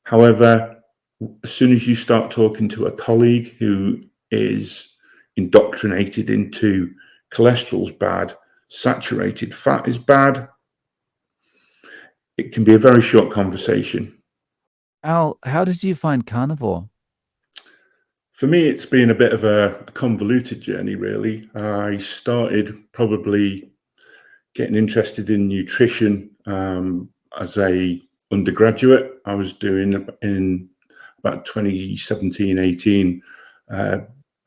However, as soon as you start talking to a colleague who is indoctrinated into cholesterol's bad, saturated fat is bad, it can be a very short conversation. Al, how did you find Carnivore? For me, it's been a bit of a convoluted journey, really. I started probably getting interested in nutrition as a undergraduate. I was doing in about 2017-18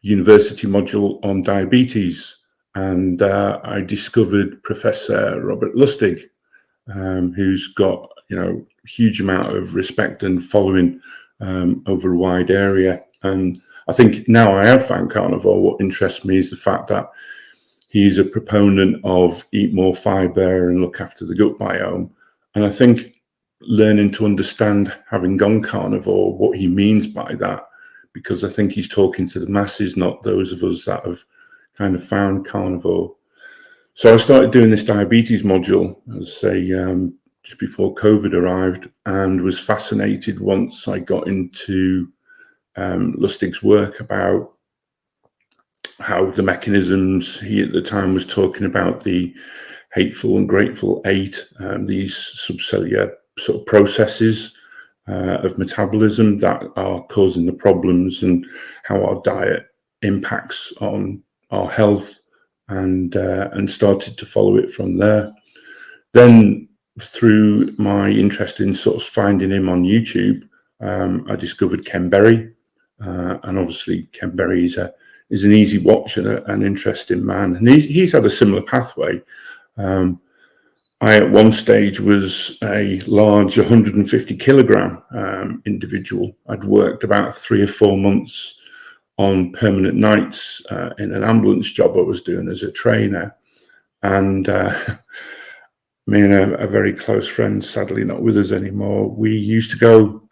university module on diabetes, and I discovered Professor Robert Lustig, who's got a huge amount of respect and following over a wide area. And I think now I have found Carnivore. What interests me is the fact that he's a proponent of eat more fiber and look after the gut biome. And I think learning to understand, having gone carnivore, what he means by that, because I think he's talking to the masses, not those of us that have kind of found carnivore. So I started doing this diabetes module, as I say, just before COVID arrived, and was fascinated once I got into Lustig's work about how the mechanisms. He at the time was talking about the hateful and grateful eight, these subcellular sort of processes of metabolism that are causing the problems, and how our diet impacts on our health, and started to follow it from there. Then through my interest in sort of finding him on YouTube, I discovered Ken Berry, and obviously Ken Berry is an easy watch and an interesting man, and he's had a similar pathway. I at one stage was a large 150 kilogram individual. I'd worked about 3 or 4 months on permanent nights in an ambulance job I was doing as a trainer, and me and a very close friend, sadly not with us anymore, we used to go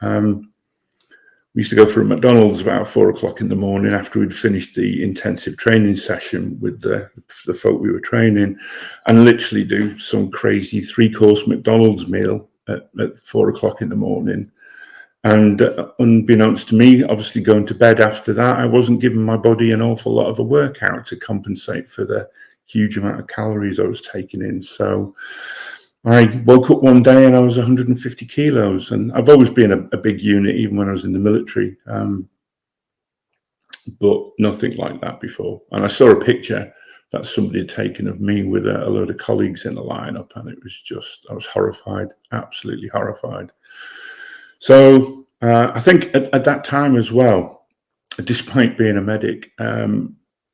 for a McDonald's about 4 o'clock in the morning after we'd finished the intensive training session with the folk we were training, and literally do some crazy 3-course McDonald's meal at 4 o'clock in the morning. And unbeknownst to me, obviously going to bed after that, I wasn't giving my body an awful lot of a workout to compensate for the huge amount of calories I was taking in. So I woke up one day and I was 150 kilos, and I've always been a big unit, even when I was in the military, but nothing like that before. And I saw a picture that somebody had taken of me with a load of colleagues in the lineup, and it was just, I was horrified, absolutely horrified. So I think at that time as well, despite being a medic,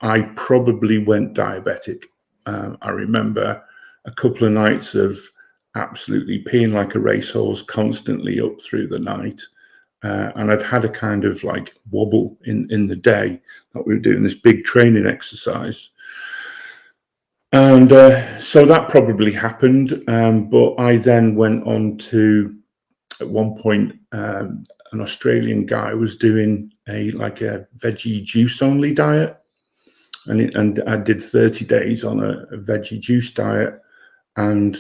I probably went diabetic. I remember a couple of nights of absolutely peeing like a racehorse constantly up through the night. And I'd had a kind of like wobble in the day that we were doing this big training exercise. And so that probably happened. But I then went on to, at one point, an Australian guy was doing a veggie juice only diet. And I did 30 days on a veggie juice diet and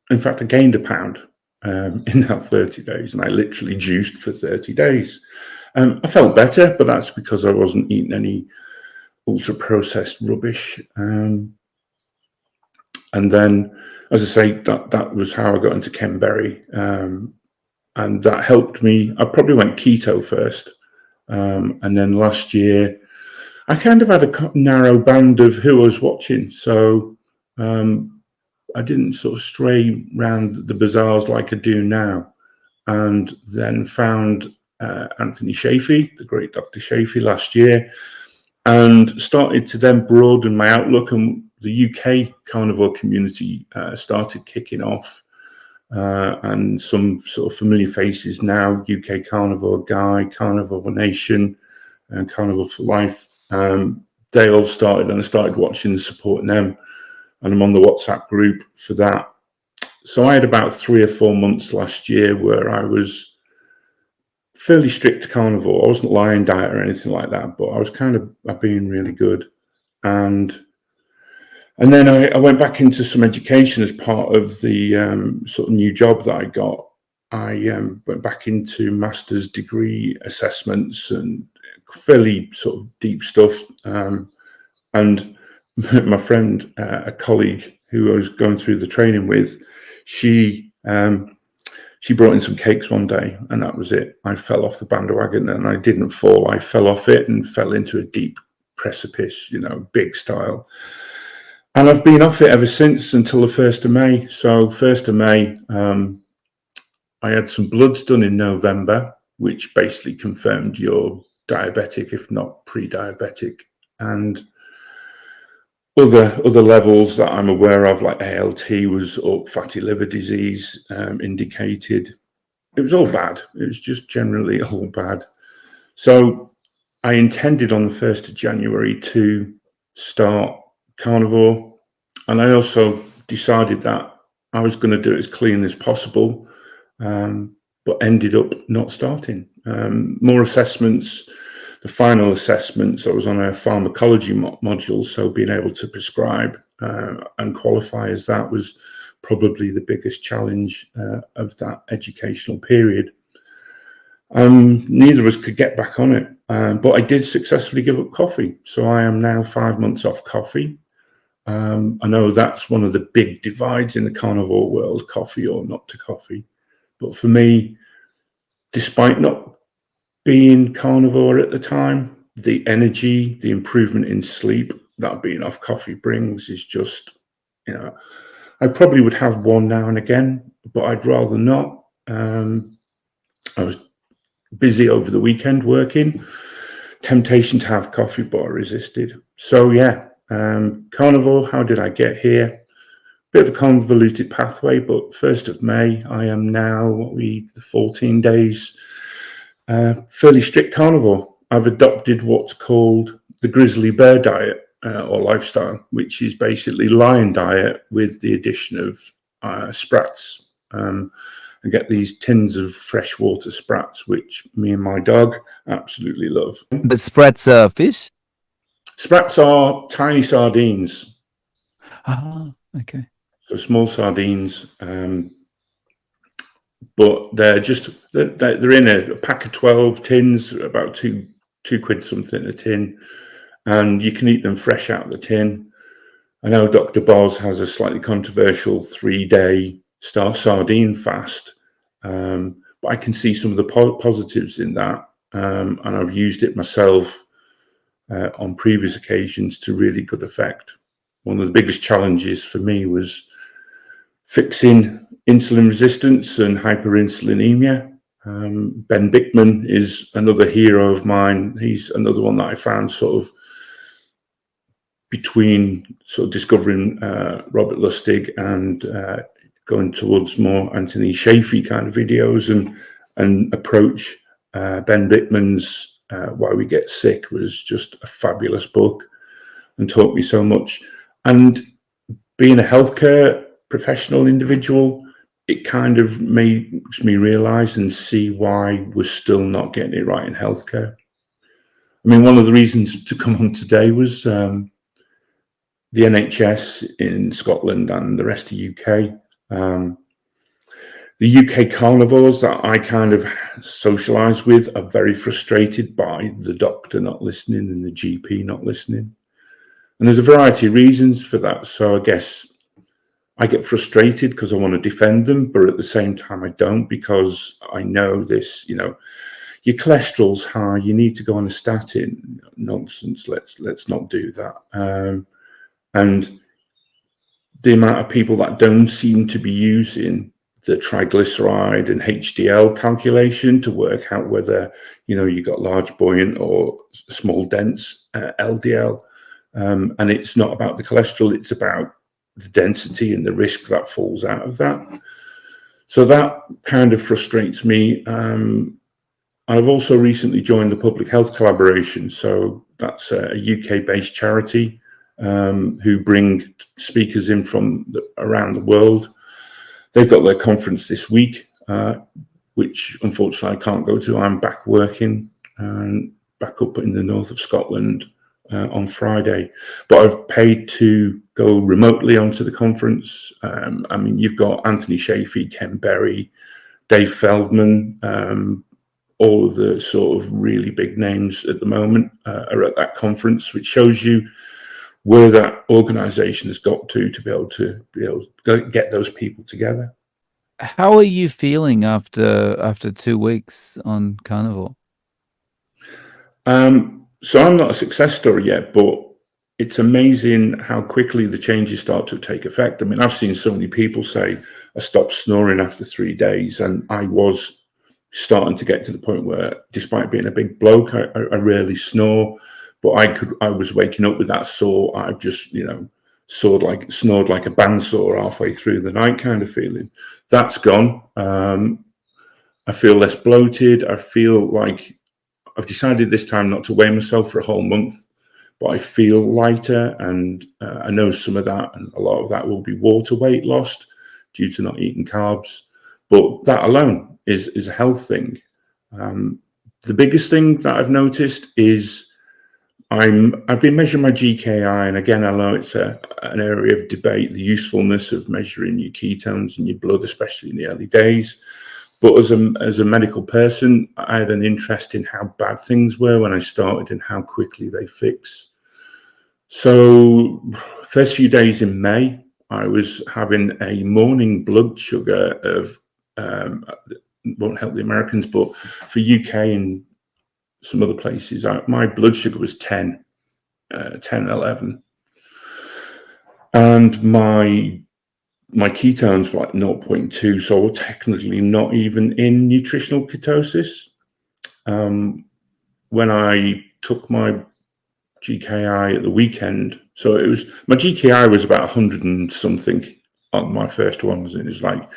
I gained a pound in that 30 days. And I literally juiced for 30 days. I felt better, but that's because I wasn't eating any ultra processed rubbish. And then, as I say, that was how I got into Ken Berry. And that helped me. I probably went keto first. And then last year, I kind of had a narrow band of who I was watching. So I didn't sort of stray around the bazaars like I do now. And then found Anthony Shafee, the great Dr. Shafee, last year, and started to then broaden my outlook. And the UK carnivore community started kicking off. And some sort of familiar faces now, UK Carnivore Guy, Carnivore Nation, and Carnivore for Life. They all started, and I started watching and supporting them. And I'm on the WhatsApp group for that. So I had about 3 or 4 months last year where I was fairly strict carnivore. I wasn't lying diet or anything like that, but I was kind of being really good. And then I went back into some education as part of the sort of new job that I got. I went back into master's degree assessments and fairly sort of deep stuff. And my friend, a colleague who I was going through the training with, she brought in some cakes one day, and that was it. I fell off the bandwagon, and I didn't fall. I fell off it and fell into a deep precipice, big style. And I've been off it ever since until the 1st of May. So 1st of May, I had some bloods done in November, which basically confirmed you're diabetic, if not pre-diabetic. And other levels that I'm aware of, like ALT was up, fatty liver disease indicated. It was all bad. It was just generally all bad. So I intended on the 1st of January to start Carnivore. And I also decided that I was going to do it as clean as possible, but ended up not starting. More assessments. The final assessments, I was on a pharmacology module, so being able to prescribe and qualify as that was probably the biggest challenge of that educational period. Neither of us could get back on it, but I did successfully give up coffee. So I am now 5 months off coffee. I know that's one of the big divides in the carnivore world, coffee or not to coffee. But for me, despite not being carnivore at the time, the energy, the improvement in sleep that being off coffee brings is just, I probably would have one now and again, but I'd rather not. I was busy over the weekend working. Temptation to have coffee, but I resisted. So yeah, Carnivore, how did I get here? Bit of a convoluted pathway, but 1st of May, I am now 14 days fairly strict carnivore. I've adopted what's called the grizzly bear diet or lifestyle, which is basically lion diet with the addition of sprats. I get these tins of freshwater sprats, which me and my dog absolutely love. The sprats fish? Sprats are tiny sardines. Ah, okay. So small sardines, but they're in a pack of 12 tins, about two quid something a tin, and you can eat them fresh out of the tin. I know Dr. Boz has a slightly controversial 3-day sardine fast, but I can see some of the positives in that, and I've used it myself on previous occasions to really good effect. One of the biggest challenges for me was fixing insulin resistance and hyperinsulinemia. Ben Bickman is another hero of mine. He's another one that I found sort of between sort of discovering Robert Lustig and going towards more Anthony Shafee kind of videos and approach. Ben Bickman's Why We Get Sick was just a fabulous book and taught me so much. And being a healthcare professional individual, it kind of makes me realize and see why we're still not getting it right in healthcare. I mean, one of the reasons to come on today was the NHS in Scotland and the rest of UK. The UK carnivores that I kind of socialize with are very frustrated by the doctor not listening and the GP not listening. And there's a variety of reasons for that. So I guess I get frustrated because I want to defend them, but at the same time I don't, because I know this, your cholesterol's high, you need to go on a statin. Nonsense. Let's not do that. And the amount of people that don't seem to be using the triglyceride and HDL calculation to work out whether, you got large buoyant or small dense LDL. And it's not about the cholesterol, it's about the density and the risk that falls out of that. So that kind of frustrates me. I've also recently joined the Public Health Collaboration. So that's a UK-based charity who bring speakers in from around the world. They've got their conference this week, which unfortunately I can't go to. I'm back working and back up in the north of Scotland on Friday, but I've paid to go remotely onto the conference. I mean, you've got Anthony Shafee, Ken Berry, Dave Feldman, all of the sort of really big names at the moment are at that conference, which shows you where that organization has got to be able to get those people together. How are you feeling after 2 weeks on Carnivore? So I'm not a success story yet, but it's amazing how quickly the changes start to take effect. I mean, I've seen so many people say, I stopped snoring after 3 days, and I was starting to get to the point where, despite being a big bloke, I rarely snore, but I was waking up with that sore. I've just, snored like a bandsaw halfway through the night kind of feeling. That's gone. I feel less bloated. I feel like I've decided this time not to weigh myself for a whole month, but I feel lighter, and I know some of that, and a lot of that will be water weight lost due to not eating carbs. But that alone is a health thing. The biggest thing that I've noticed is I've been measuring my GKI, and again, I know it's an area of debate, the usefulness of measuring your ketones in your blood, especially in the early days. But as a medical person, I had an interest in how bad things were when I started and how quickly they fix. So first few days in May, I was having a morning blood sugar of, won't help the Americans, but for UK and some other places, my blood sugar was 10, 11. And my ketones were like 0.2, so we're technically not even in nutritional ketosis. When I took my GKI at the weekend, so it was, my GKI was about 100 and something on my first one, and it was like,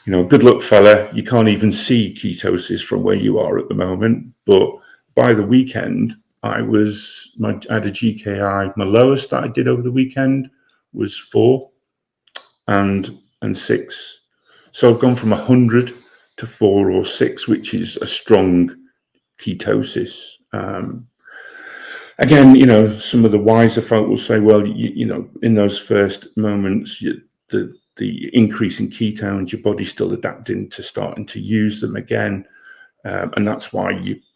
good luck, fella, you can't even see ketosis from where you are at the moment. But by the weekend, I had a GKI, my lowest that I did over the weekend was 4 and 6. So I've gone from 100 to 4 or 6, which is a strong ketosis. Again, some of the wiser folk will say, well, in those first moments, the increase in ketones, your body's still adapting to starting to use them again, and that's why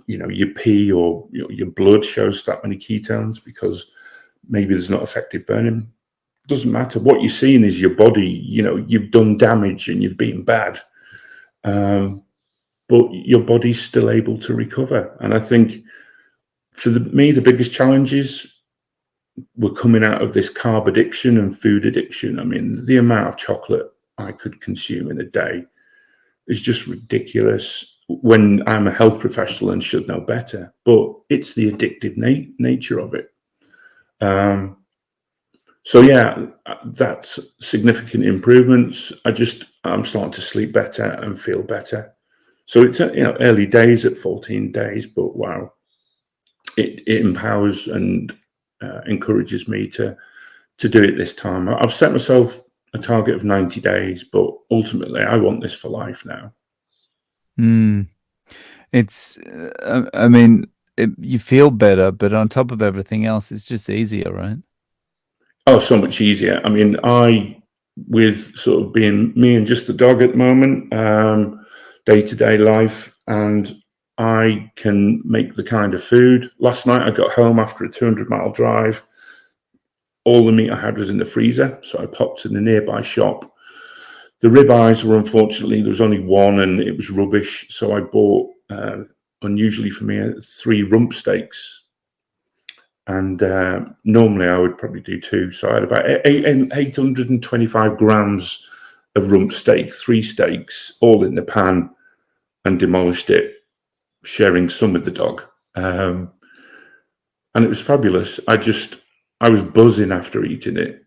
your pee or your blood shows that many ketones, because maybe there's not effective burning. Doesn't matter. What you're seeing is your body, you've done damage and you've been bad, but your body's still able to recover. And I think for me, the biggest challenges were coming out of this carb addiction and food addiction. I mean, the amount of chocolate I could consume in a day is just ridiculous when I'm a health professional and should know better, but it's the addictive nature of it. So yeah, that's significant improvements. I'm starting to sleep better and feel better. So it's early days at 14 days, but wow, it empowers and encourages me to do it this time. I've set myself a target of 90 days, but ultimately I want this for life now. It's, I mean, you feel better, but on top of everything else, it's just easier, right? Oh, so much easier. I mean, with sort of being me and just the dog at the moment, day-to-day life, and I can make the kind of food. Last night I got home after a 200-mile drive. All the meat I had was in the freezer, so I popped to the nearby shop. The ribeyes were, unfortunately, there was only one and it was rubbish, so I bought, unusually for me, 3 rump steaks. And normally I would probably do 2. So I had about 825 grams of rump steak, 3 steaks, all in the pan, and demolished it, sharing some with the dog. And it was fabulous. I was buzzing after eating it,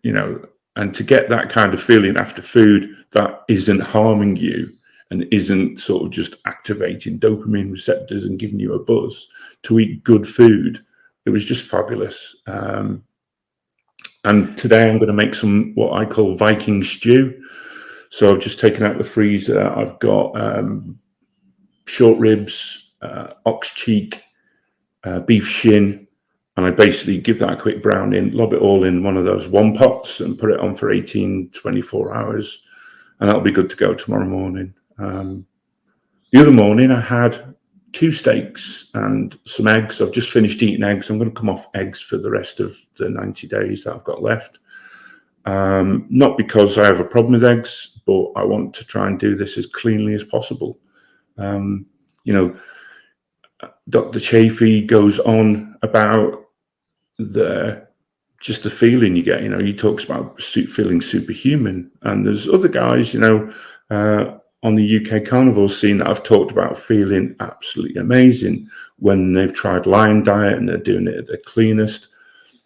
and to get that kind of feeling after food that isn't harming you and isn't sort of just activating dopamine receptors and giving you a buzz, to eat good food, it was just fabulous. And today I'm going to make some what I call Viking stew. So I've just taken out the freezer. I've got short ribs, ox cheek, beef shin, and I basically give that a quick browning, lob it all in one of those one pots and put it on for 18, 24 hours. And that'll be good to go tomorrow morning. The other morning I had 2 steaks and some eggs. I've just finished eating eggs. I'm going to come off eggs for the rest of the 90 days that I've got left. Not because I have a problem with eggs, but I want to try and do this as cleanly as possible. You know, Dr. Chafee goes on about just the feeling you get. He talks about feeling superhuman, and there's other guys, on the UK carnivore scene that I've talked about feeling absolutely amazing when they've tried Lion Diet and they're doing it at their cleanest.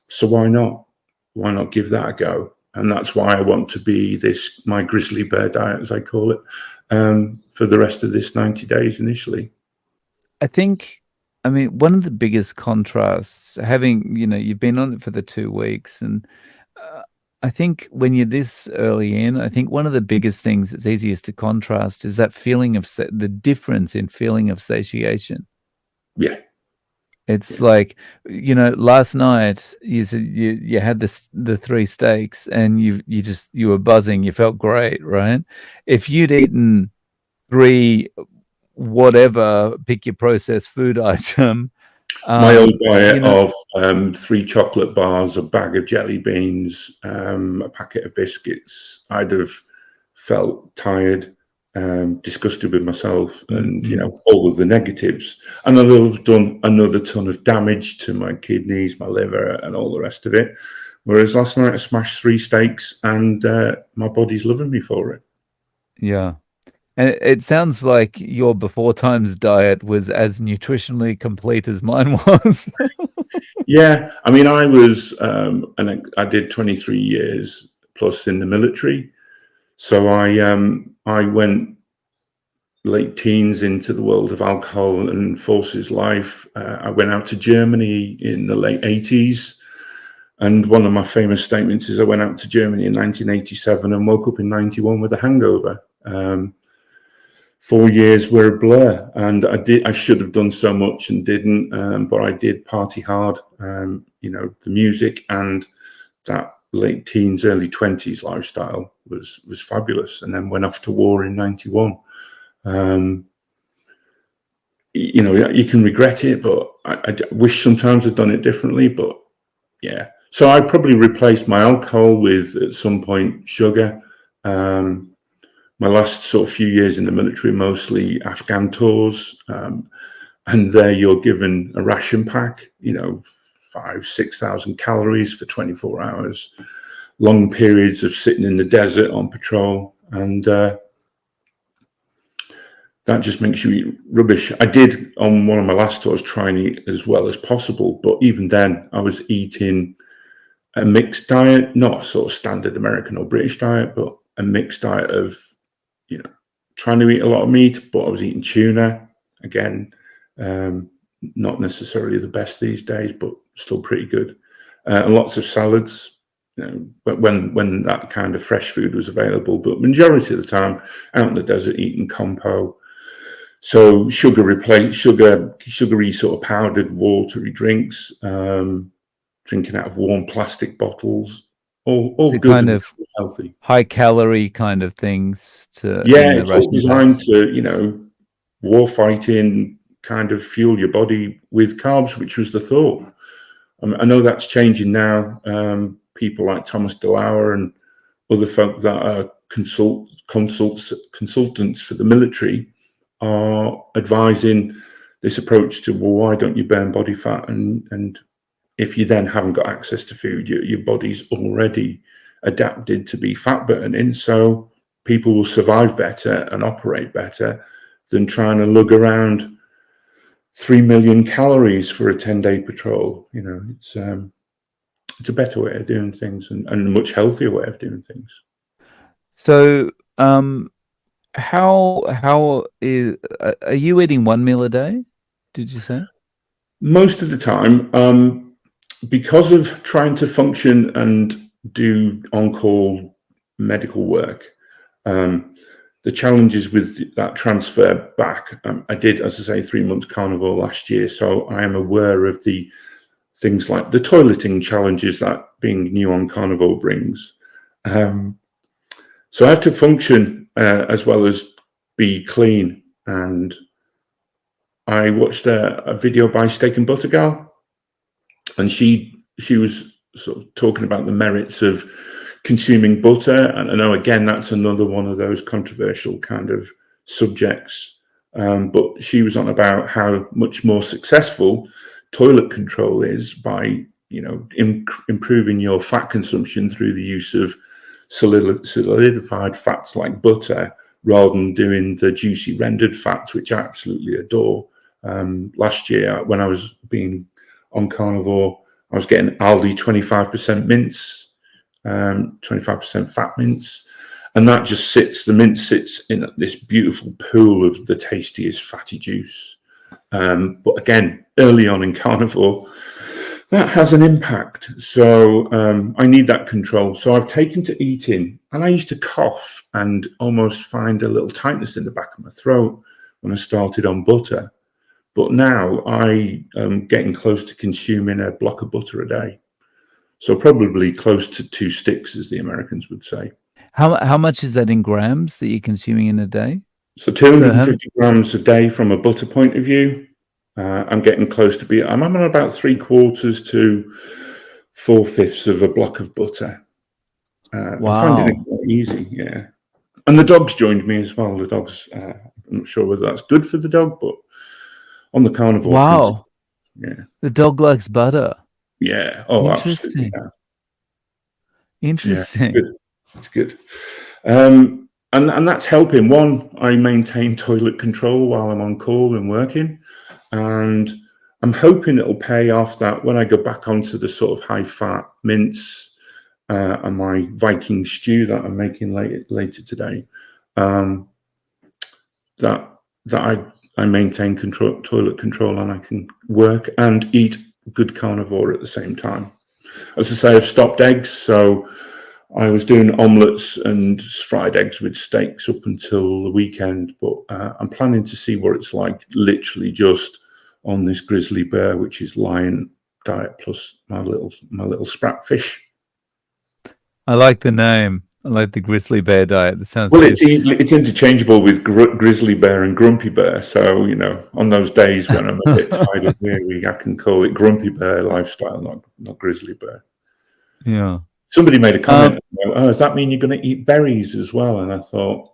So why not? Why not give that a go? And that's why I want to be my grizzly bear diet, as I call it, for the rest of this 90 days initially. I mean, one of the biggest contrasts, having, you've been on it for the 2 weeks, and I think when you're this early in, I think one of the biggest things that's easiest to contrast is that feeling of the difference in feeling of satiation. Yeah. It's like, last night you said you had the 3 steaks and you were buzzing, you felt great, right? If you'd eaten 3 whatever, pick your processed food item. My old diet of 3 chocolate bars, a bag of jelly beans, a packet of biscuits, I'd have felt tired, disgusted with myself, and all of the negatives, and I'd have done another ton of damage to my kidneys, my liver, and all the rest of it. Whereas last night I smashed 3 steaks, and my body's loving me for it. Yeah. And it sounds like your before times diet was as nutritionally complete as mine was. Yeah, I mean, I was, and I did 23 years plus in the military. So I went late teens into the world of alcohol and forces life. I went out to Germany in the late 80s. And one of my famous statements is I went out to Germany in 1987 and woke up in 91 with a hangover. 4 years were a blur, and I should have done so much and didn't, but I did party hard. The music and that late teens, early 20s lifestyle was fabulous, and then went off to war in 91. You can regret it, but I wish sometimes I'd done it differently. But yeah, so I probably replaced my alcohol with, at some point, sugar. My last sort of few years in the military, mostly Afghan tours, and there you're given a ration pack, 5,000-6,000 calories for 24 hours, long periods of sitting in the desert on patrol, and that just makes you eat rubbish. I did, on one of my last tours, try and eat as well as possible, but even then I was eating a mixed diet, not a sort of standard American or British diet, but a mixed diet of trying to eat a lot of meat, but I was eating tuna, again, not necessarily the best these days, but still pretty good. And lots of salads, when that kind of fresh food was available, but majority of the time out in the desert eating compo. So sugary sort of powdered watery drinks, drinking out of warm plastic bottles, all So good kind and of healthy. high calorie kind of things in the It's all ration designed packs. to, war fighting, kind of fuel your body with carbs, which was the thought. I know that's changing now. People like Thomas DeLauer and other folk that are consultants for the military are advising this approach to, well, why don't you burn body fat? And if you then haven't got access to food, your body's already adapted to be fat burning. So people will survive better and operate better than trying to lug around 3 million calories for a 10-day patrol. It's a better way of doing things, and a much healthier way of doing things. So, how are you eating 1 meal a day? Did you say? Most of the time, because of trying to function and do on-call medical work, the challenges with that transfer back. I did, as I say, 3 months carnivore last year, so I am aware of the things like the toileting challenges that being new on carnivore brings. So I have to function as well as be clean, and I watched a video by Steak and Butter Gal, and she was sort of talking about the merits of consuming butter. And I know, again, that's another one of those controversial kind of subjects. But she was on about how much more successful toilet control is by, improving your fat consumption through the use of solidified fats like butter, rather than doing the juicy rendered fats, which I absolutely adore. Last year, when I was being on Carnivore, I was getting Aldi 25% mince, 25% fat mince, and that just the mince sits in this beautiful pool of the tastiest fatty juice. But again, early on in Carnivore, that has an impact. So I need that control. So I've taken to eating, and I used to cough and almost find a little tightness in the back of my throat when I started on butter. But now I am getting close to consuming a block of butter a day. So probably close to 2 sticks, as the Americans would say. How much is that in grams that you're consuming in a day? So 250 grams a day from a butter point of view. I'm getting close to I'm on about 3/4 to 4/5 of a block of butter. Wow. I'm finding it quite easy, yeah. And the dog's joined me as well. The dog's, I'm not sure whether that's good for the dog, but on the Carnivore. Wow. Yeah. The dog likes butter. Yeah. Oh, interesting. Absolutely. Yeah. Interesting. Yeah, it's good. And that's helping. One, I maintain toilet control while I'm on call and working. And I'm hoping it'll pay off that when I go back onto the sort of high fat mince and my Viking stew that I'm making later today, that I maintain toilet control, and I can work and eat good Carnivore at the same time. As I say, I've stopped eggs, so I was doing omelettes and fried eggs with steaks up until the weekend, but I'm planning to see what it's like literally just on this grizzly bear, which is lion diet, plus my little sprat fish. I like the name. I like the grizzly bear diet. That sounds well. good. It's interchangeable with grizzly bear and grumpy bear. So on those days when I'm a bit tired and weary, I can call it grumpy bear lifestyle, not grizzly bear. Yeah. Somebody made a comment, does that mean you're going to eat berries as well? And I thought,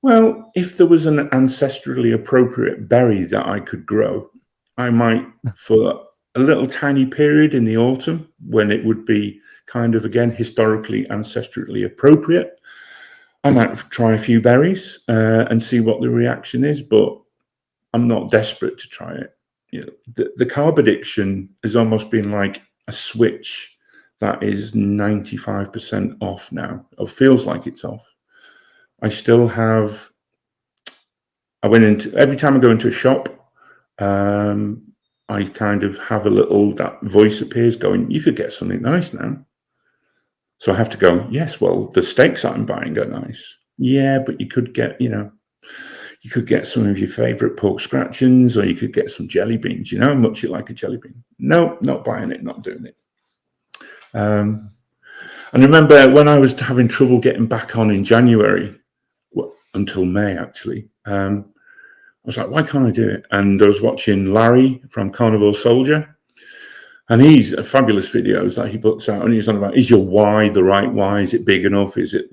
well, if there was an ancestrally appropriate berry that I could grow, I might, for a little tiny period in the autumn, when it would be kind of, again, historically, ancestrally appropriate, I might try a few berries and see what the reaction is, but I'm not desperate to try it. The carb addiction has almost been like a switch that is 95% off now, or feels like it's off. I still have, every time I go into a shop, I kind of have that voice appears going, you could get something nice now. So I have to go, yes, well, the steaks that I'm buying are nice. Yeah, but you could get, you could get some of your favorite pork scratchings, or you could get some jelly beans. You know how much you like a jelly bean? No, not buying it, not doing it. And remember when I was having trouble getting back on in January, until May actually, I was like, why can't I do it? And I was watching Larry from Carnivore Soldier, and he's a fabulous videos that he puts out, and he's on about, is your why the right why? Is it big enough? Is it,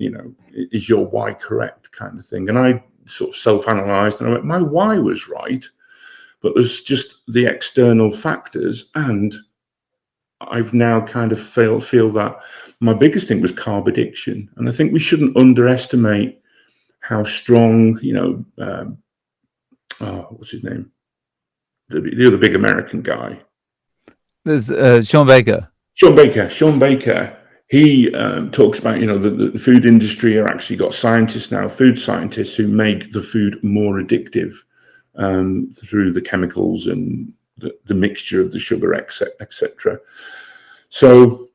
is your why correct, kind of thing? And I sort of self-analyzed, and I went, my why was right, but there's just the external factors, and I've now kind of feel that my biggest thing was carb addiction. And I think we shouldn't underestimate how strong, what's his name? The other big American guy. There's Sean Baker. Sean Baker. He talks about, the food industry are actually got scientists now, food scientists, who make the food more addictive through the chemicals and the mixture of the sugar, etc. So,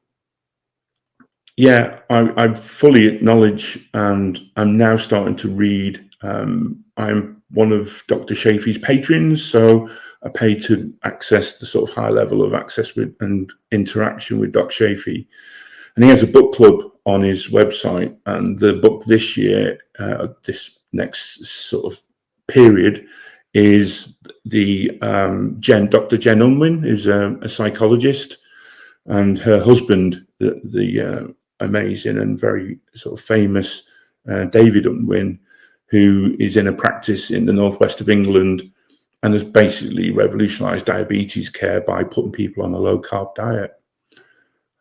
yeah, I fully acknowledge, and I'm now starting to read. I'm one of Dr. Shafee's patrons, so I pay to access the sort of high level of access with and interaction with Dr. Shafee. And he has a book club on his website, and the book this year, this next sort of period, is Dr. Jen Unwin, who's a psychologist, and her husband, the amazing and very sort of famous David Unwin, who is in a practice in the northwest of England and has basically revolutionized diabetes care by putting people on a low carb diet.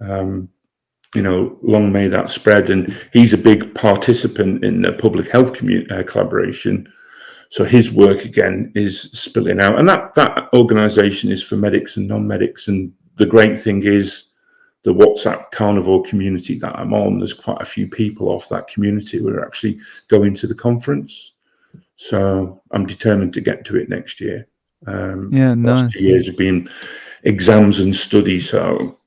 Long may that spread. And he's a big participant in the public health collaboration. So his work again is spilling out, and that organization is for medics and non-medics. And the great thing is the WhatsApp Carnivore community that I'm on, there's quite a few people off that community who are actually going to the conference. So I'm determined to get to it next year. Yeah, nice. Last 2 years have been exams and study, so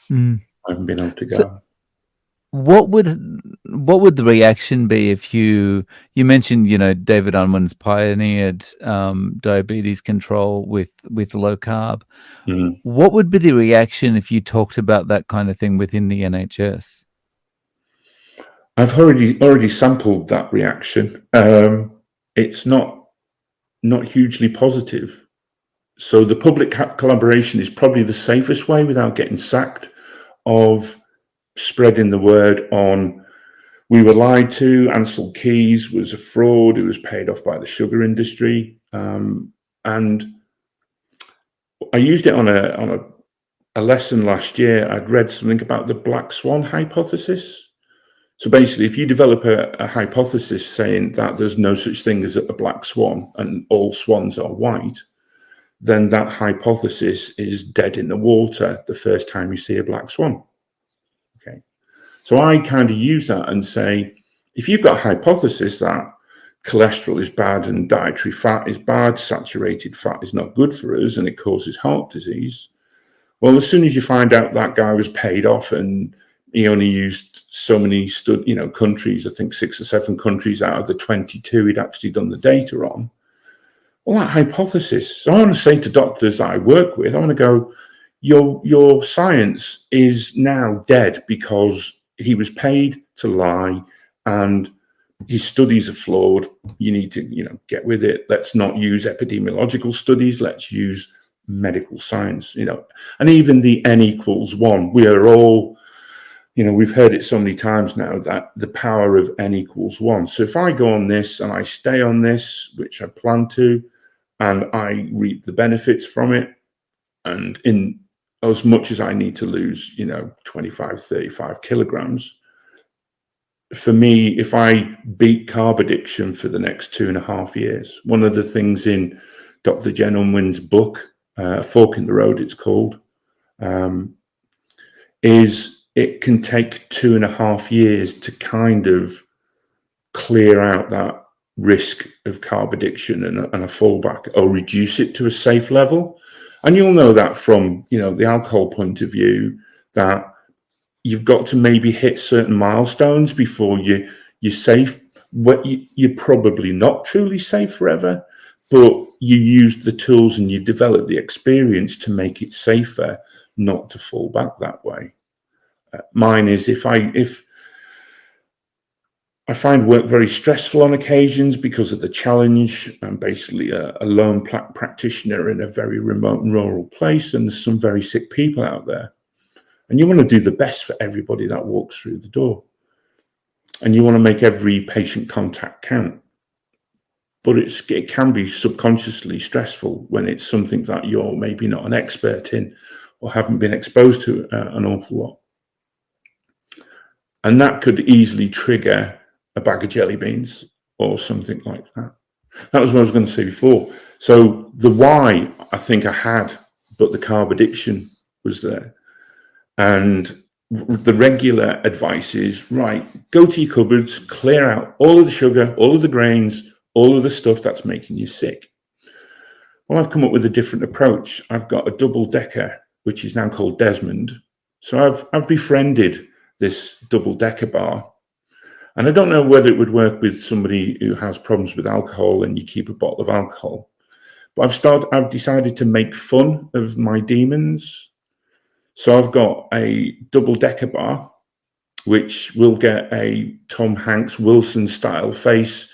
I haven't been able to go. So what would the reaction be if you mentioned, David Unwin's pioneered diabetes control with low carb? What would be the reaction if you talked about that kind of thing within the NHS? I've already sampled that reaction. It's not hugely positive. So the public collaboration is probably the safest way without getting sacked of spreading the word on we were lied to, Ansel Keys was a fraud, it was paid off by the sugar industry. And I used it on a lesson last year. I'd read something about the black swan hypothesis. So basically, if you develop a hypothesis saying that there's no such thing as a black swan and all swans are white, then that hypothesis is dead in the water the first time you see a black swan. Okay. So I kind of use that and say, if you've got a hypothesis that cholesterol is bad and dietary fat is bad, saturated fat is not good for us and it causes heart disease, well, as soon as you find out that guy was paid off and he only used so many countries, I think 6 or 7 countries out of the 22 he'd actually done the data on. Well, that hypothesis, so I want to say to doctors that I work with, I want to go, your science is now dead because he was paid to lie and his studies are flawed. You need to, get with it. Let's not use epidemiological studies. Let's use medical science, and even the N=1. We are all, we've heard it so many times now that the power of N=1. So if I go on this and I stay on this, which I plan to, and I reap the benefits from it, and in as much as I need to lose, 25, 35 kilograms, for me, if I beat carb addiction for the next 2.5 years, one of the things in Dr. Jen Unwin's book, Fork in the Road, it's called, is it can take 2.5 years to kind of clear out that risk of carb addiction and a fallback, or reduce it to a safe level. And you'll know that from, the alcohol point of view, that you've got to maybe hit certain milestones before you're safe. You're probably not truly safe forever, but you use the tools and you develop the experience to make it safer, not to fall back that way. Mine is if I find work very stressful on occasions because of the challenge. I'm basically a lone practitioner in a very remote and rural place, and there's some very sick people out there. And you want to do the best for everybody that walks through the door. And you want to make every patient contact count. But it can be subconsciously stressful when it's something that you're maybe not an expert in or haven't been exposed to an awful lot. And that could easily trigger a bag of jelly beans or something like that. That was what I was going to say before. So the why I think I had, but the carb addiction was there. And the regular advice is, right, go to your cupboards, clear out all of the sugar, all of the grains, all of the stuff that's making you sick. Well, I've come up with a different approach. I've got a double-decker, which is now called Desmond. So I've befriended this double-decker bar. And I don't know whether it would work with somebody who has problems with alcohol and you keep a bottle of alcohol. But I've decided to make fun of my demons. So I've got a double-decker bar, which will get a Tom Hanks Wilson-style face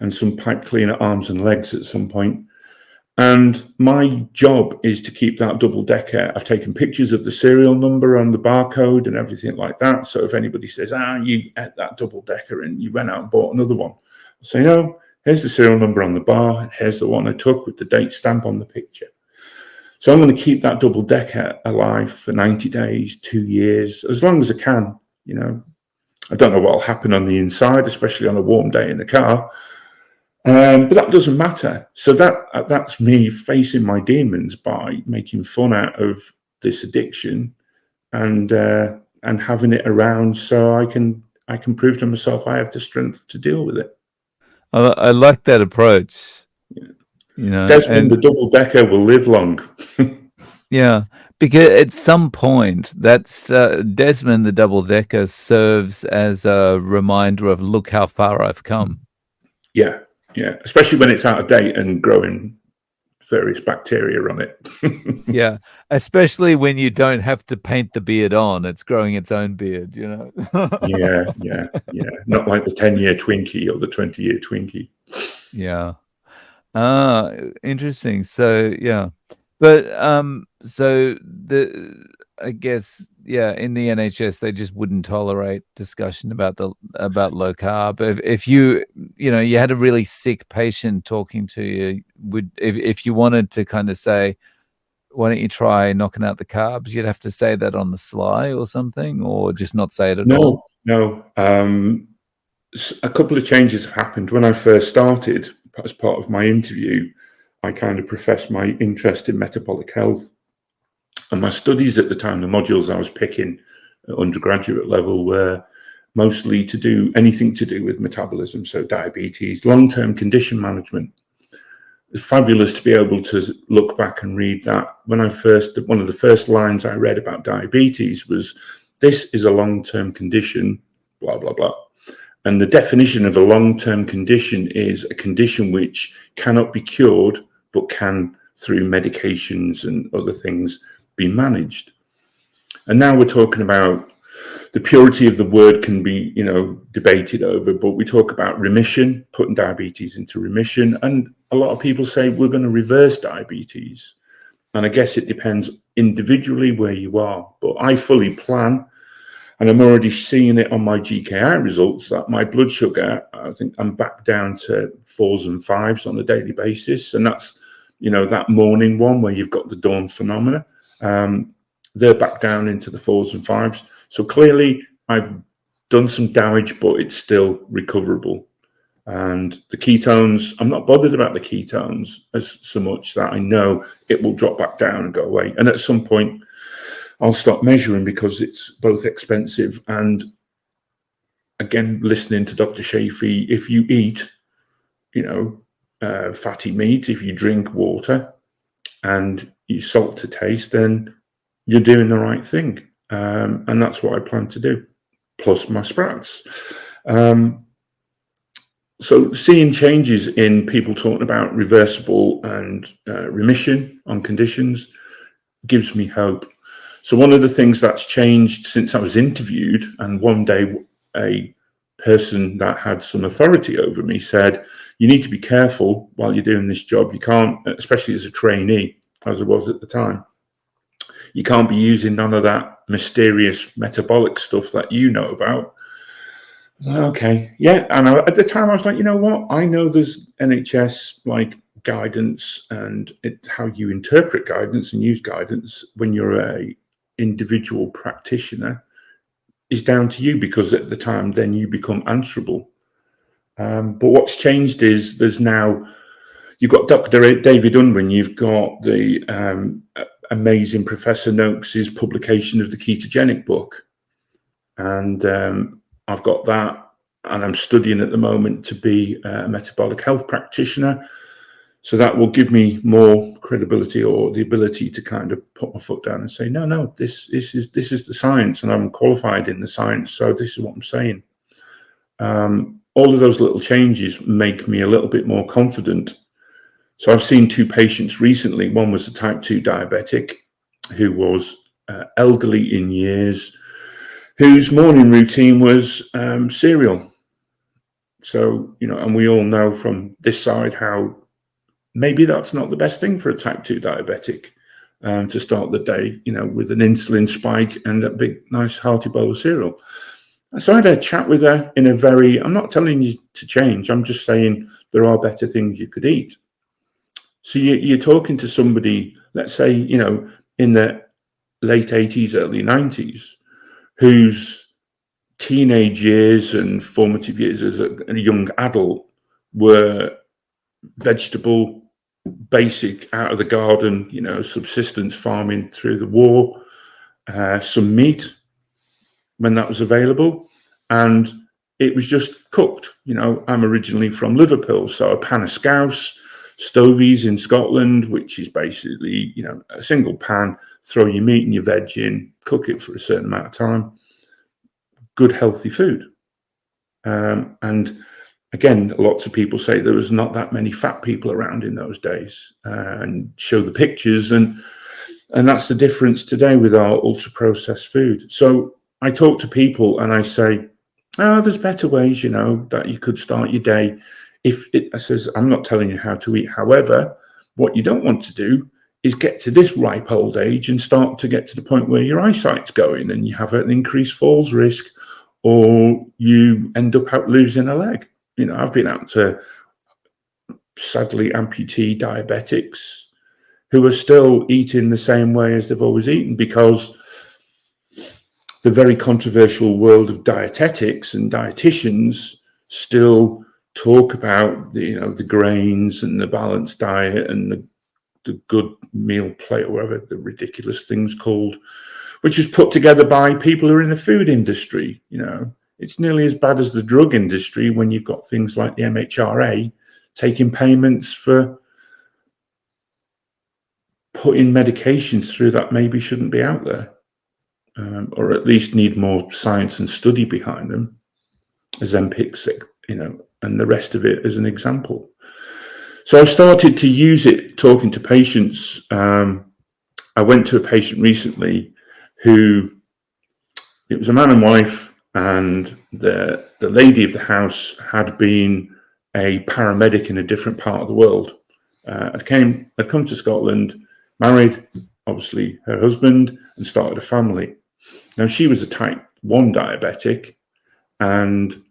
and some pipe cleaner arms and legs at some point. And my job is to keep that double decker. I've taken pictures of the serial number on the barcode and everything like that. So if anybody says, you ate that double decker and you went out and bought another one, I'll say, no, here's the serial number on the bar. Here's the one I took with the date stamp on the picture. So I'm going to keep that double decker alive for 90 days, 2 years, as long as I can. I don't know what will happen on the inside, especially on a warm day in the car. But that doesn't matter. So that's me facing my demons by making fun out of this addiction and having it around, so I can prove to myself I have the strength to deal with it. I like that approach. Desmond, the double decker will live long. Yeah, because at some point, that's Desmond the double decker serves as a reminder of, look how far I've come. Yeah, especially when it's out of date and growing various bacteria on it. Yeah, especially when you don't have to paint the beard on; it's growing its own beard. Yeah. Not like the 10-year Twinkie or the 20-year Twinkie. Yeah. Interesting. So yeah, but so I guess in the NHS they just wouldn't tolerate discussion about low carb. If you had a really sick patient talking to you, if you wanted to kind of say, why don't you try knocking out the carbs, you'd have to say that on the sly or something, or just not say it at all? No. A couple of changes have happened. When I first started, as part of my interview, I kind of professed my interest in metabolic health. And my studies at the time, the modules I was picking at undergraduate level, were mostly to do anything to do with metabolism. So diabetes, long-term condition management. It's fabulous to be able to look back and read that. One of the first lines I read about diabetes was, this is a long-term condition, blah, blah, blah. And the definition of a long-term condition is a condition which cannot be cured, but can, through medications and other things, be managed. And now we're talking about, the purity of the word can be, debated over, but we talk about remission, putting diabetes into remission. And a lot of people say we're going to reverse diabetes. And I guess it depends individually where you are. But I fully plan, and I'm already seeing it on my GKI results, that my blood sugar, I think I'm back down to 4s and 5s on a daily basis. And that's, that morning one where you've got the dawn phenomena. They're back down into the 4s and 5s. So clearly I've done some damage, but it's still recoverable. And the ketones, I'm not bothered about the ketones as so much that I know it will drop back down and go away. And at some point I'll stop measuring, because it's both expensive and, again, listening to Dr. Shafee, if you eat, fatty meat, if you drink water and you salt to taste, then you're doing the right thing. And that's what I plan to do, plus my sprouts. So seeing changes in people talking about reversible and remission on conditions gives me hope. So one of the things that's changed since I was interviewed, and one day a person that had some authority over me said, you need to be careful while you're doing this job. You can't, especially as a trainee, as I was at the time, you can't be using none of that mysterious metabolic stuff that you know about. Okay, yeah. And at the time I was like, you know what? I know there's NHS guidance, and how you interpret guidance and use guidance when you're a individual practitioner is down to you, because at the time then you become answerable. But what's changed is you've got Dr. David Unwin, you've got the amazing Professor Noakes's publication of the ketogenic book, and I've got that, and I'm studying at the moment to be a metabolic health practitioner. So that will give me more credibility, or the ability to kind of put my foot down and say, no, this is the science, and I'm qualified in the science, so this is what I'm saying. All of those little changes make me a little bit more confident. So I've seen 2 patients recently. One was a type 2 diabetic who was elderly in years, whose morning routine was cereal. So, and we all know from this side how maybe that's not the best thing for a type 2 diabetic, to start the day, with an insulin spike and a big, nice, hearty bowl of cereal. So I had a chat with her in a very, I'm not telling you to change, I'm just saying there are better things you could eat. So you're talking to somebody, let's say, in the late 80s, early 90s, whose teenage years and formative years as a young adult were vegetable, basic, out of the garden, subsistence farming through the war, some meat when that was available, and it was just cooked. I'm originally from Liverpool, so a pan of scouse, stovies in Scotland, which is basically, a single pan, throw your meat and your veg in, cook it for a certain amount of time. Good, healthy food. And again, lots of people say there was not that many fat people around in those days, and show the pictures, and that's the difference today with our ultra processed food. So I talk to people and I say, there's better ways, that you could start your day. I says, I'm not telling you how to eat. However, what you don't want to do is get to this ripe old age and start to get to the point where your eyesight's going and you have an increased falls risk, or you end up out losing a leg. I've been out to, sadly, amputee diabetics who are still eating the same way as they've always eaten, because the very controversial world of dietetics and dietitians still talk about the grains and the balanced diet and the good meal plate, or whatever the ridiculous thing's called, which is put together by people who are in the food industry. It's nearly as bad as the drug industry when you've got things like the MHRA taking payments for putting medications through that maybe shouldn't be out there, or at least need more science and study behind them. Ozempic, and the rest of it as an example. So I started to use it talking to patients. I went to a patient recently who, it was a man and wife, and the lady of the house had been a paramedic in a different part of the world. Had come to Scotland, married, obviously, her husband, and started a family. Now, she was a type 1 diabetic, and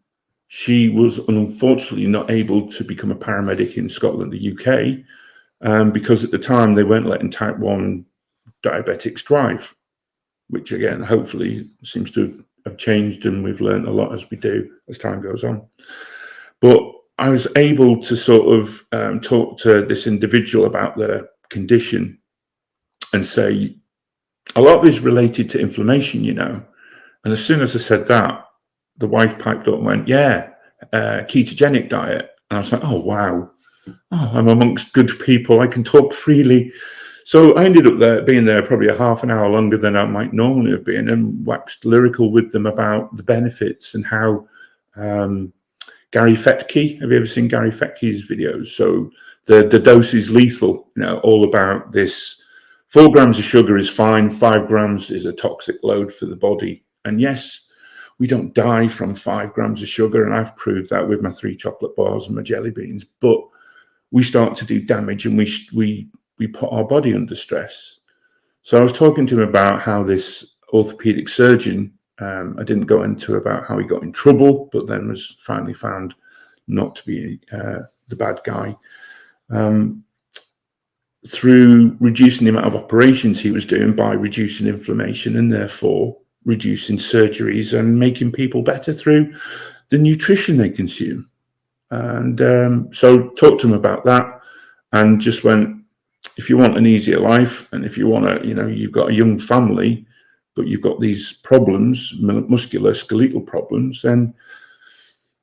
she was unfortunately not able to become a paramedic in Scotland, the UK, because at the time they weren't letting type 1 diabetics drive, which again, hopefully seems to have changed, and we've learned a lot as we do as time goes on. But I was able to sort of talk to this individual about their condition and say, a lot of this is related to inflammation, And as soon as I said that, the wife piped up and went, ketogenic diet. And I was like, oh, wow. Oh, I'm amongst good people. I can talk freely. So I ended up being there probably a half an hour longer than I might normally have been, and waxed lyrical with them about the benefits and how Gary Fettke, have you ever seen Gary Fettke's videos? So the dose is lethal, all about this. 4 grams of sugar is fine. 5 grams is a toxic load for the body. And yes, we don't die from 5 grams of sugar, and I've proved that with my 3 chocolate bars and my jelly beans. But we start to do damage, and we put our body under stress. So I was talking to him about how this orthopedic surgeon, I didn't go into about how he got in trouble, but then was finally found not to be the bad guy, through reducing the amount of operations he was doing by reducing inflammation, and therefore reducing surgeries and making people better through the nutrition they consume. And so talked to him about that, and just went, if you want an easier life, and if you want to, you've got a young family, but you've got these problems, muscular, skeletal problems, then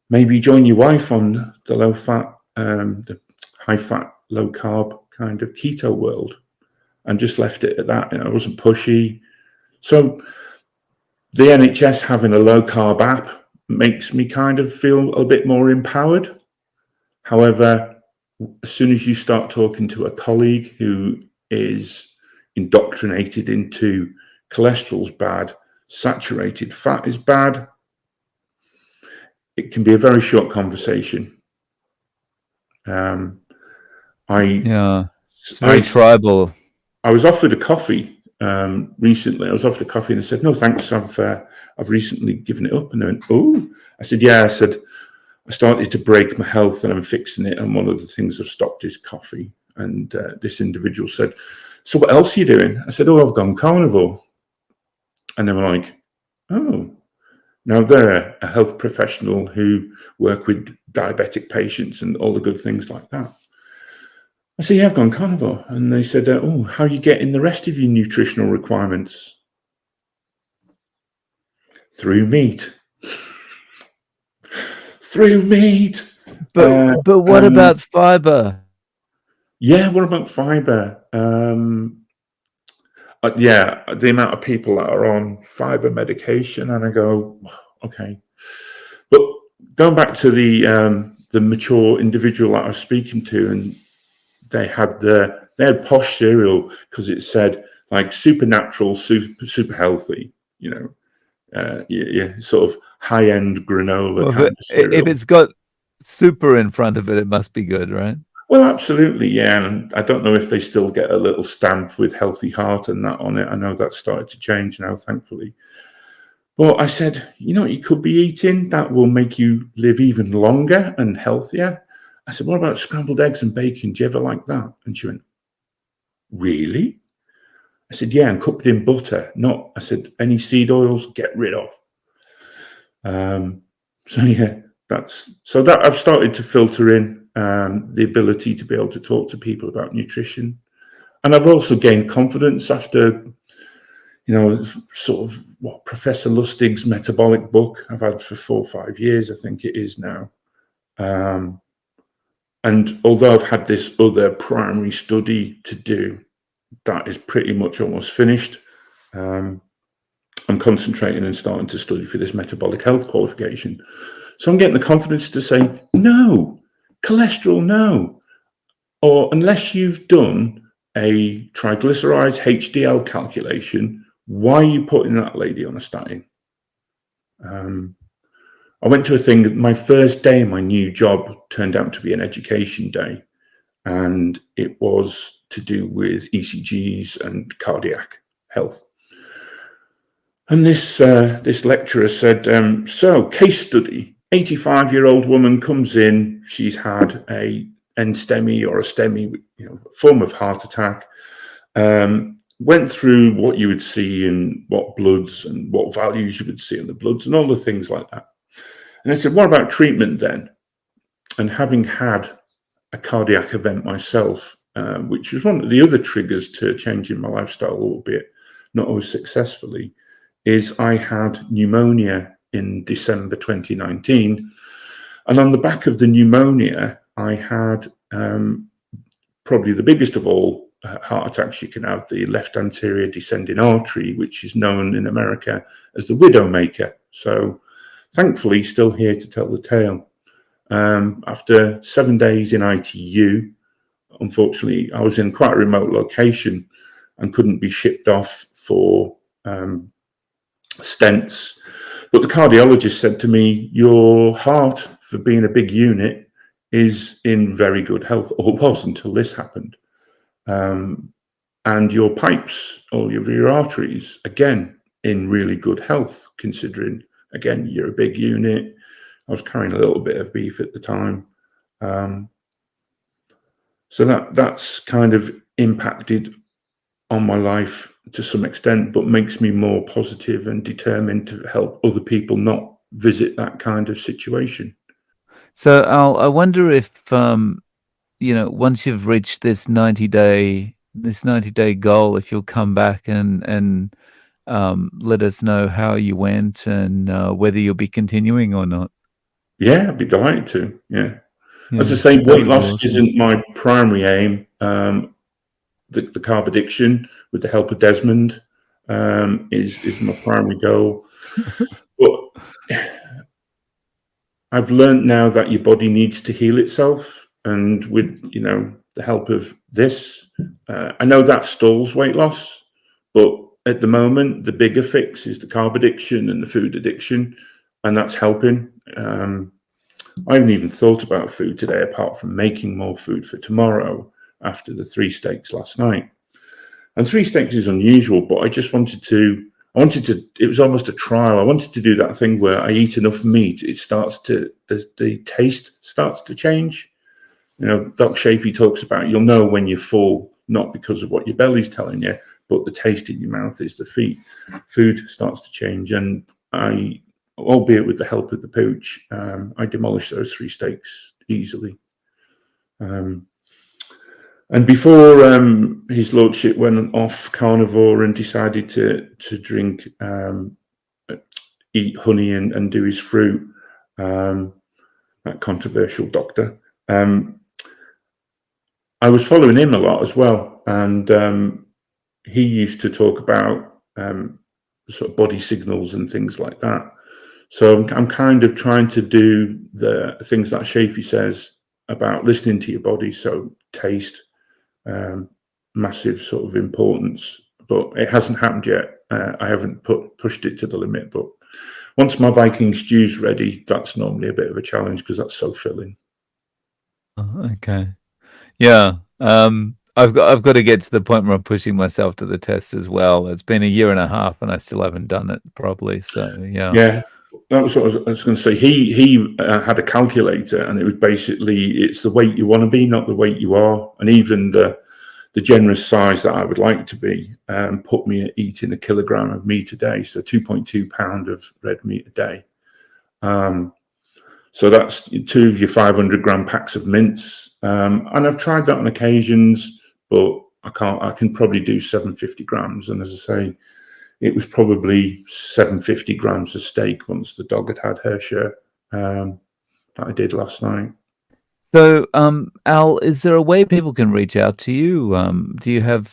maybe join your wife on the low fat, the high fat, low carb kind of keto world, and just left it at that. It wasn't pushy. So the NHS having a low carb app makes me kind of feel a bit more empowered. However, as soon as you start talking to a colleague who is indoctrinated into cholesterol's bad, saturated fat is bad, it can be a very short conversation. I, Yeah. It's very I, tribal. I was offered a coffee recently. I was offered a coffee, and I said, "No, thanks. I've recently given it up." And they went, "Oh," I said, "Yeah." I said, "I started to break my health, and I'm fixing it. And one of the things I've stopped is coffee." And this individual said, "So what else are you doing?" I said, "Oh, I've gone carnivore." And they were like, "Oh." Now they're a health professional who work with diabetic patients and all the good things like that. I said, "Yeah, I've gone carnivore." And they said, "Oh, how are you getting the rest of your nutritional requirements?" Through meat. Through meat. But what And about fiber? yeah, what about fiber? Yeah, the amount of people that are on fiber medication, and I go, okay. But going back to the mature individual that I was speaking to, and they had posh cereal because it said like supernatural, super healthy, you know, yeah, sort of high end granola Well, kind of if cereal. it's got super in front of it, it must be good, right? Well, absolutely, yeah. And I don't know if they still get a little stamp with healthy heart and that on it. I know that's started to change now, thankfully. But I said, you know what you could be eating that will make you live even longer and healthier? I said, what about scrambled eggs and bacon? Do you ever like that? And she went, really? I said, yeah, and cooked in butter. Not, I said, any seed oils, get rid of. So yeah, that I've started to filter in the ability to be able to talk to people about nutrition. And I've also gained confidence after, sort of what Professor Lustig's metabolic book I've had for 4 or 5 years, I think it is now. And although I've had this other primary study to do, that is pretty much almost finished. I'm concentrating and starting to study for this metabolic health qualification. So I'm getting the confidence to say, no, cholesterol, no. Or unless you've done a triglycerides HDL calculation, why are you putting that lady on a statin? I went to a thing, my first day in my new job turned out to be an education day, and it was to do with ECGs and cardiac health. And this lecturer said, so case study, 85-year-old woman comes in, she's had a NSTEMI or a STEMI, form of heart attack, went through what you would see in what bloods and what values you would see in the bloods and all the things like that. And I said, what about treatment then? And having had a cardiac event myself, which was one of the other triggers to changing my lifestyle a little bit, not always successfully, is I had pneumonia in December 2019. And on the back of the pneumonia, I had probably the biggest of all heart attacks you can have, the left anterior descending artery, which is known in America as the widowmaker. So thankfully, still here to tell the tale. After 7 days in ITU, unfortunately, I was in quite a remote location and couldn't be shipped off for stents. But the cardiologist said to me, your heart, for being a big unit, is in very good health, or was until this happened. And your pipes, all of your arteries, again, in really good health, considering, again, you're a big unit. I was carrying a little bit of beef at the time. So that's kind of impacted on my life to some extent, but makes me more positive and determined to help other people not visit that kind of situation. So Al, I wonder if once you've reached this 90-day goal, if you'll come back and let us know how you went and whether you'll be continuing or not. Yeah, I'd be delighted to. Yeah. As I Yeah, say, that weight would be loss awesome. isn't my primary aim. The carb addiction, with the help of Desmond, is my primary goal. But I've learned now that your body needs to heal itself, and with the help of this, I know that stalls weight loss, but at the moment the bigger fix is the carb addiction and the food addiction, and that's helping. I haven't even thought about food today, apart from making more food for tomorrow. after the 3 steaks last night. And 3 steaks is unusual, but I just wanted to, it was almost a trial. I wanted to do that thing where I eat enough meat, it starts to, the taste starts to change. You know, Doc Shafee talks about, you'll know when you're full, not because of what your belly's telling you, but the taste in your mouth is the food starts to change. And I, albeit with the help of the pooch, I demolished those 3 steaks easily. And before his lordship went off carnivore and decided to drink, eat honey and do his fruit, that controversial doctor, I was following him a lot as well. And he used to talk about sort of body signals and things like that. So I'm kind of trying to do the things that Shafee says about listening to your body. So taste, massive sort of importance, but it hasn't happened yet. I haven't pushed it to the limit, but once my Viking stew's ready, that's normally a bit of a challenge because that's so filling. Okay. Yeah. I've got to get to the point where I'm pushing myself to the test as well. It's been a year and a half and I still haven't done it properly. So yeah. That was what I was going to say. He had a calculator, and it was basically, it's the weight you want to be, not the weight you are. And even the generous size that I would like to be put me at eating 1 kilogram of meat a day, so 2.2 pound of red meat a day. So that's 2 of your 500 gram packs of mince. And I've tried that on occasions, but I can probably do 750 grams. And as I say, it was probably 750 grams of steak once the dog had her share that I did last night. So, Al, is there a way people can reach out to you? Do you have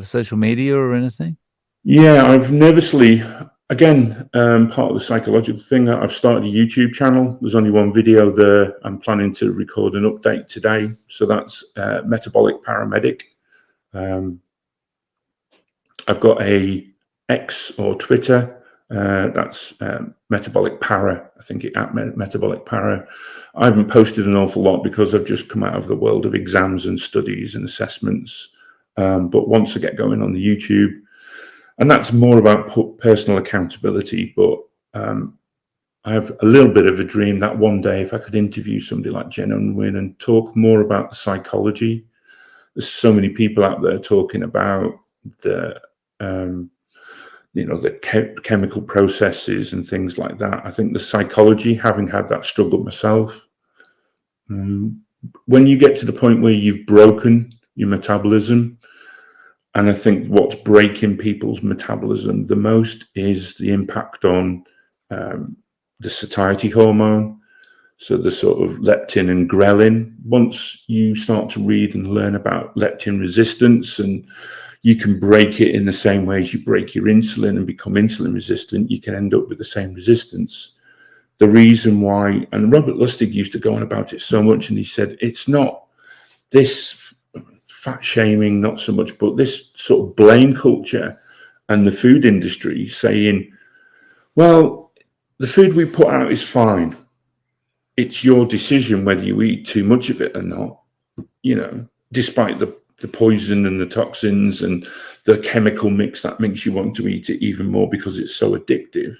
social media or anything? Yeah, I've nervously, again, part of the psychological thing, I've started a YouTube channel. There's only one video there. I'm planning to record an update today. So that's Metabolic Paramedic. I've got a X or Twitter, that's Metabolic Para, I think at Metabolic Para. I haven't posted an awful lot because I've just come out of the world of exams and studies and assessments. But once I get going on the YouTube, and that's more about personal accountability, but I have a little bit of a dream that one day if I could interview somebody like Jen Unwin and talk more about the psychology. There's so many people out there talking about the the chemical processes and things like that. I think the psychology, having had that struggle myself, when you get to the point where you've broken your metabolism, and I think what's breaking people's metabolism the most is the impact on the satiety hormone. So the sort of leptin and ghrelin. Once you start to read and learn about leptin resistance, and you can break it in the same way as you break your insulin and become insulin resistant, you can end up with the same resistance. The reason why, and Robert Lustig used to go on about it so much, and he said, it's not this fat shaming, not so much, but this sort of blame culture and the food industry saying, well, the food we put out is fine. It's your decision whether you eat too much of it or not, despite the poison and the toxins and the chemical mix that makes you want to eat it even more because it's so addictive.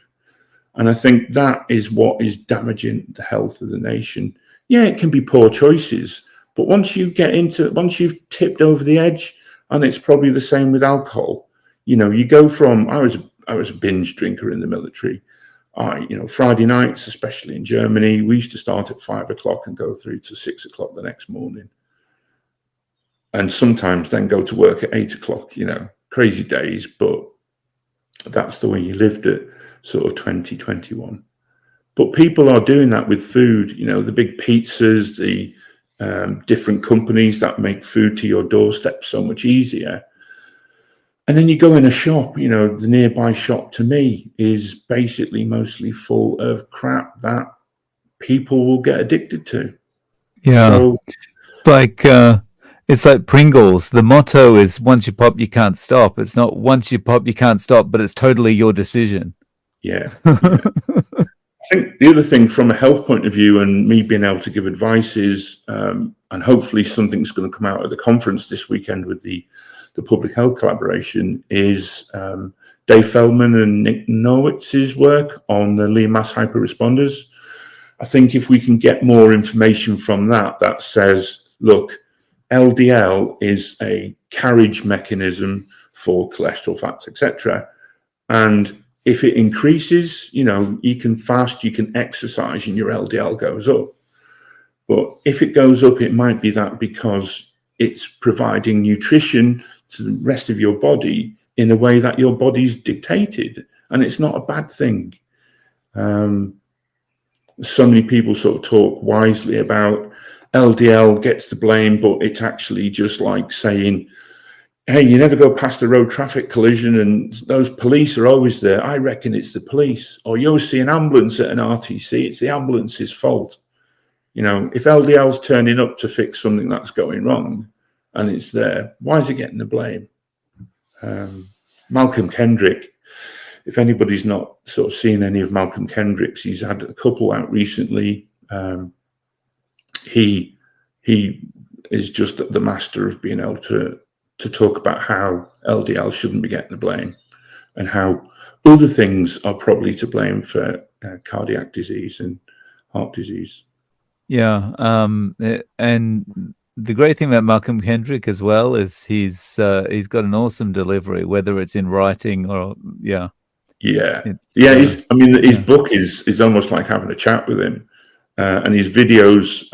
And I think that is what is damaging the health of the nation. Yeah, it can be poor choices, but once you've tipped over the edge, and it's probably the same with alcohol, you go from, I was a binge drinker in the military. Friday nights, especially in Germany, we used to start at 5 o'clock and go through to 6 o'clock the next morning. And sometimes then go to work at 8 o'clock, crazy days, but that's the way you lived at sort of 2021. But people are doing that with food, the big pizzas, the different companies that make food to your doorstep so much easier. And then you go in a shop, the nearby shop to me is basically mostly full of crap that people will get addicted to. Yeah. So, it's like Pringles. The motto is once you pop, you can't stop. It's not once you pop, you can't stop, but it's totally your decision. Yeah. I think the other thing from a health point of view and me being able to give advice is, and hopefully something's going to come out of the conference this weekend with the public health collaboration, is Dave Feldman and Nick Norwitz's work on the lean mass hyperresponders. I think if we can get more information from that says, look, LDL is a carriage mechanism for cholesterol, fats, etc. And if it increases, you can fast, you can exercise, and your LDL goes up. But if it goes up, it might be that because it's providing nutrition to the rest of your body in a way that your body's dictated, and it's not a bad thing. So many people sort of talk wisely about LDL gets the blame, but it's actually just like saying, hey, you never go past a road traffic collision and those police are always there. I reckon it's the police. Or you always see an ambulance at an RTC, it's the ambulance's fault. If LDL's turning up to fix something that's going wrong and it's there, why is it getting the blame? Malcolm Kendrick, if anybody's not sort of seen any of Malcolm Kendrick's, he's had a couple out recently. He is just the master of being able to talk about how LDL shouldn't be getting the blame and how other things are probably to blame for cardiac disease and heart disease. Yeah, and the great thing about Malcolm Kendrick as well is he's got an awesome delivery, whether it's in writing or his book is almost like having a chat with him, and his videos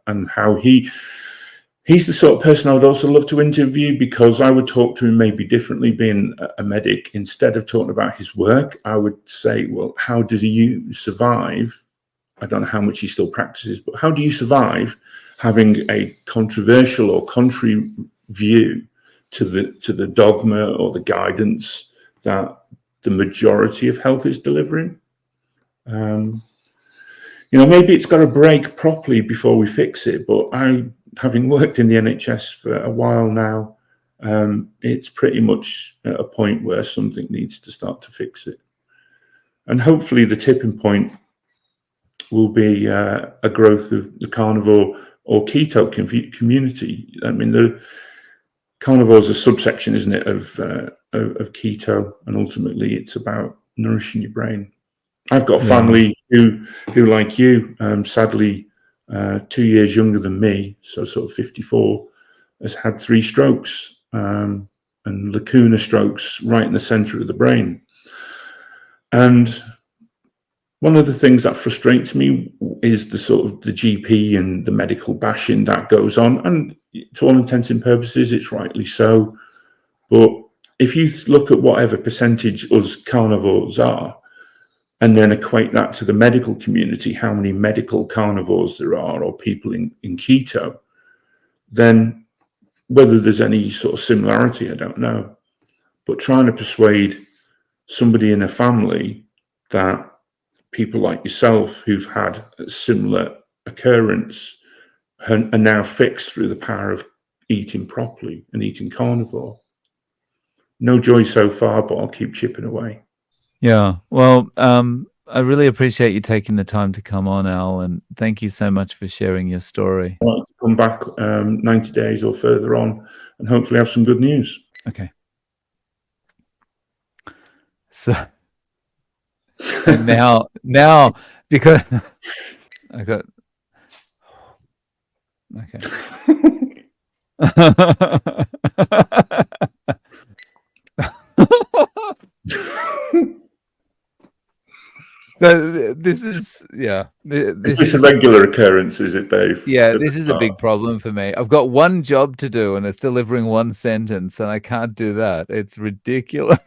and how he's the sort of person I would also love to interview, because I would talk to him maybe differently being a medic. Instead of talking about his work, I would say, well, how did you survive? I don't know how much he still practices, but how do you survive having a controversial or contrary view to the dogma or the guidance that the majority of health is delivering? Maybe it's got to break properly before we fix it, but having worked in the NHS for a while now, it's pretty much at a point where something needs to start to fix it. And hopefully the tipping point will be a growth of the carnivore or keto community. I mean, the carnivore is a subsection, isn't it, of keto, and ultimately it's about nourishing your brain. I've got family who like you, sadly, 2 years younger than me, so sort of 54, has had 3 strokes, and lacuna strokes right in the center of the brain. And one of the things that frustrates me is the sort of the GP and the medical bashing that goes on. And to all intents and purposes, it's rightly so. But if you look at whatever percentage us carnivores are, and then equate that to the medical community, how many medical carnivores there are or people in keto, then whether there's any sort of similarity, I don't know. But trying to persuade somebody in a family that people like yourself who've had a similar occurrence are now fixed through the power of eating properly and eating carnivore. No joy so far, but I'll keep chipping away. Yeah, well, I really appreciate you taking the time to come on, Al, and thank you so much for sharing your story. I'd like to come back 90 days or further on and hopefully have some good news. Okay. So, and now, because I got, okay. So this is, This is a regular occurrence, is it, Dave? Yeah, this is a big problem for me. I've got one job to do and it's delivering one sentence and I can't do that. It's ridiculous.